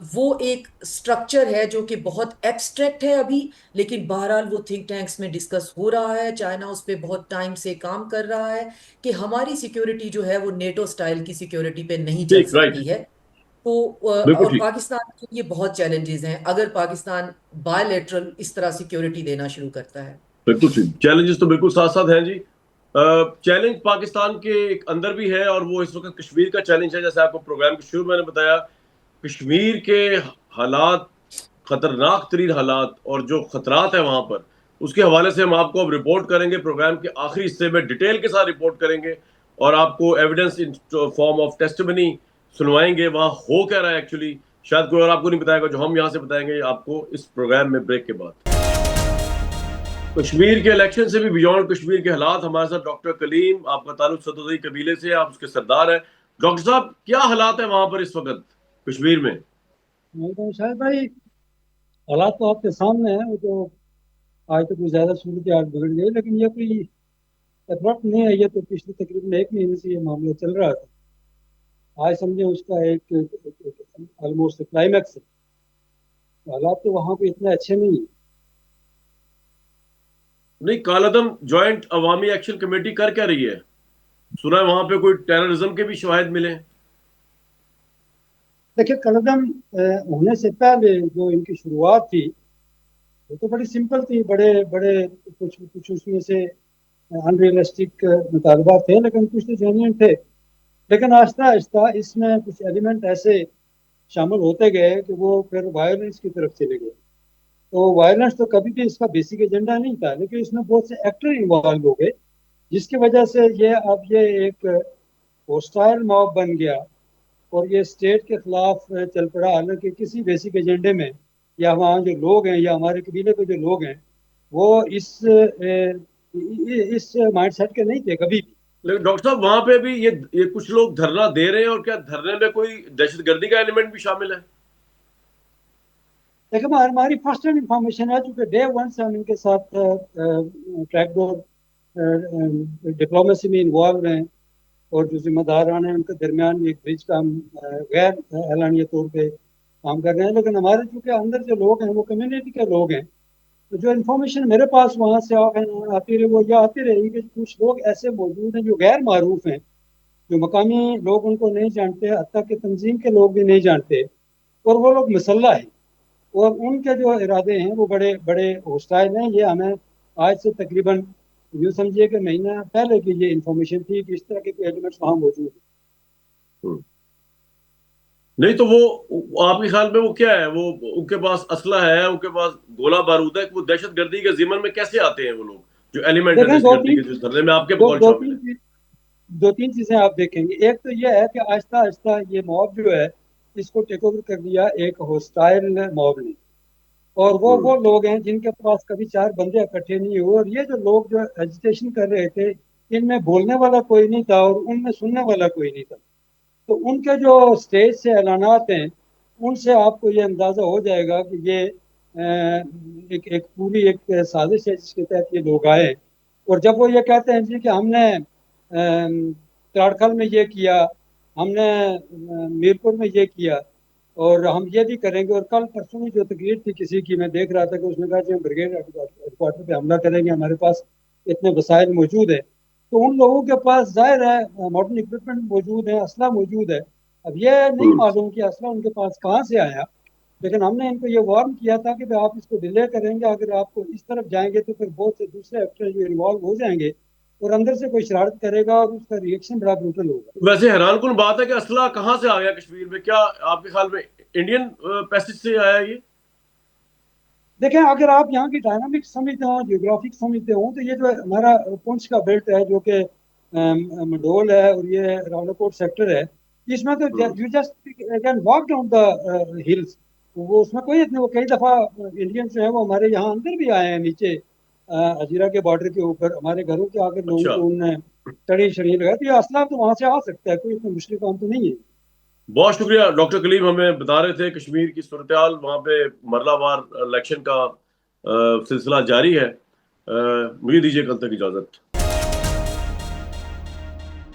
वो एक स्ट्रक्चर है जो कि बहुत एब्स्ट्रैक्ट है अभी, लेकिन बहरहाल वो थिंक टैंक्स में डिस्कस हो रहा है। चाइना उस पर बहुत टाइम से काम कर रहा है कि हमारी सिक्योरिटी जो है वो नेटो स्टाइल की सिक्योरिटी पे नहीं चल ठीक। राइट। सकती है। तो बिल्कुल और ठीक। पाकिस्तान के लिए बहुत चैलेंजेस हैं अगर पाकिस्तान बायलैटरल इस तरह सिक्योरिटी देना शुरू करता है। बिल्कुल ठीक, चैलेंजेस तो बिल्कुल साथ साथ हैं जी। चैलेंज पाकिस्तान के एक अंदर भी है और वो इस वक्त कश्मीर का चैलेंज है। जैसे आपको प्रोग्राम के शुरू में मैंने बताया, कश्मीर के हालात, खतरनाक तरीन हालात और जो खतरात है वहां पर, उसके हवाले से हम आपको अब रिपोर्ट करेंगे। प्रोग्राम के आखिरी हिस्से में डिटेल के साथ रिपोर्ट करेंगे और आपको evidence in form of testimony सुनवाएंगे वहां हो क्या रहा है एक्चुअली। शायद कोई और आपको नहीं बताएगा, जो हम यहाँ से बताएंगे आपको इस प्रोग्राम में ब्रेक के बाद। कश्मीर के इलेक्शन से भी बियॉन्ड कश्मीर के हालात, हमारे साथ डॉक्टर कलीम, आपका ताल्लुक सदोदई कबीले से, आप उसके सरदार हैं। डॉक्टर साहब, क्या हालात है वहां पर इस वक्त कश्मीर में? तो शायद भाई हालात तो आपके सामने है। वो तो आज तो कुछ ज्यादा सूरत हाल बिगड़ गई, लेकिन ये कोई अब्रप्ट नहीं है। ये तो पिछले तकरीबन 1 महीने से ये मामला चल रहा था। आज समझे उसका एक ऑलमोस्ट क्लाइमैक्स है। हालात तो वहाँ पे इतने अच्छे नहीं है। नहीं, कालादम जॉइंट अवामी एक्शन कमेटी कर क्या रही है? सुना है वहां पे कोई टेररिज्म के भी शवाहिद मिले। देखिए, कलदम होने से पहले जो इनकी शुरुआत थी वो तो बड़ी सिंपल थी। बड़े बड़े कुछ कुछ उसमें से अनरियलिस्टिक मुतालबा थे, लेकिन कुछ तो जेन्युइन थे। लेकिन आहिस्ता आहिस्ता इसमें कुछ एलिमेंट ऐसे शामिल होते गए कि वो फिर वायलेंस की तरफ चले गए। तो वायलेंस तो कभी भी इसका बेसिक एजेंडा नहीं था, लेकिन इसमें बहुत से एक्टर इन्वॉल्व हो गए, जिसकी वजह से ये अब ये एक होस्टाइल मॉब बन गया और ये स्टेट के खिलाफ चल पड़ा। हालांकि किसी बेसिक एजेंडे में या वहाँ जो लोग हैं या हमारे कबीले के जो लोग हैं वो इस माइंडसेट के नहीं थे कभी भी। लेकिन डॉक्टर साहब, वहां पे भी ये कुछ लोग धरना दे रहे हैं, और क्या धरने में कोई दहशतगर्दी का एलिमेंट भी शामिल है? देखिए, हमारी फर्स्ट हैंड इंफॉर्मेशन है, चूंकि डे वन से हम इनके साथ ट्रैकडोर डिप्लोमेसी में इन्वॉल्व हैं और जो जिम्मेदारान हैं उनके दरमियान एक ब्रिज का हम गैर एलानिया तौर पे काम कर रहे हैं। लेकिन हमारे चूंकि अंदर जो लोग हैं वो कम्युनिटी के लोग हैं, तो जो इन्फॉर्मेशन मेरे पास वहाँ से आती रही वो यह आती रही कि कुछ लोग ऐसे मौजूद हैं जो गैर मारूफ हैं, जो मकामी लोग उनको नहीं जानते, हत्ता कि तंजीम के लोग भी नहीं जानते, और वो लोग मसल्ला है और उनके जो इरादे हैं वो बड़े बड़े होस्टाइल हैं। ये हमें आज से तकरीबन यूँ समझिए कि महीना पहले की ये इंफॉर्मेशन थी कि इस तरह के कोई एलिमेंट्स वहाँ मौजूद हैं। नहीं तो वो आपके ख्याल में वो क्या है? वो उनके पास असला है, उनके पास गोला बारूद है, वो दहशतगर्दी के जिम्मन में कैसे आते हैं वो लोग, जो एलिमेंट है देखें, दहशतगर्दी के, जो धरने में आपके बकौल शामिल है? दो तीन चीजें आप देखेंगे। एक तो यह है कि आहिस्ता आहिस्ता ये मॉब जो है इसको टेक ओवर कर लिया एक होस्टाइल मॉब ने, और वो लोग हैं जिनके पास कभी 4 बंदे इकट्ठे नहीं हुए। और ये जो लोग जो एजिटेशन कर रहे थे, इनमें बोलने वाला कोई नहीं था और उनमें सुनने वाला कोई नहीं था। तो उनके जो स्टेज से ऐलानात हैं उनसे आपको ये अंदाज़ा हो जाएगा कि ये एक पूरी एक साजिश है जिसके तहत ये लोग आए। और जब वो ये कहते हैं जी कि हमने त्राड़खल में ये किया, हमने मीरपुर में ये किया और हम ये भी करेंगे, और कल परसों में जो तकरीर थी किसी की, मैं देख रहा था कि उसने कहा कि हम ब्रिगेड हेडक्वार्टर पे हमला करेंगे, हमारे पास इतने वसाइल मौजूद है। तो उन लोगों के पास जाहिर है मॉडर्न इक्विपमेंट मौजूद है, असला मौजूद है। अब ये नहीं मालूम कि असला उनके पास कहाँ से आया, लेकिन हमने इनको ये वार्न किया था कि भाई आप इसको डिले करेंगे, अगर आपको इस तरफ जाएंगे तो फिर बहुत से दूसरे एक्टर जो इन्वॉल्व हो जाएंगे और अंदर से कोई शरारत करेगा और उसका रिएक्शन बड़ा ब्रूटल होगा। वैसे हैरान कुन बात है कि असला कहाँ से आ गया कश्मीर में? क्या आपके ख्याल में इंडियन पैसेज से आया ये? देखें, अगर आप यहाँ की डायनामिक्स समझते हो, जियोग्राफिक समझते हो, तो ये जो हमारा पुंछ का बेल्ट है जो कि मंडोल है और ये रावलाकोट सेक्टर है, इसमें तो you just can walk down the hills. वो उसमें कोई इतने, वो कई दफ़ा इंडियंस जो है वो हमारे यहाँ अंदर भी आए हैं नीचे हजीरा के बॉर्डर के ऊपर, हमारे घरों के आगे लोगों को उनने चढ़ी शड़ी लगाई। तो ये असला तो वहाँ से आ सकता है, कोई इतना मुश्किल काम तो नहीं है। बहुत शुक्रिया डॉक्टर कलीम, हमें बता रहे थे कश्मीर की सूरत हाल, वहाँ पे मरलावार इलेक्शन का सिलसिला जारी है। मुझे दीजिए कल तक इजाजत।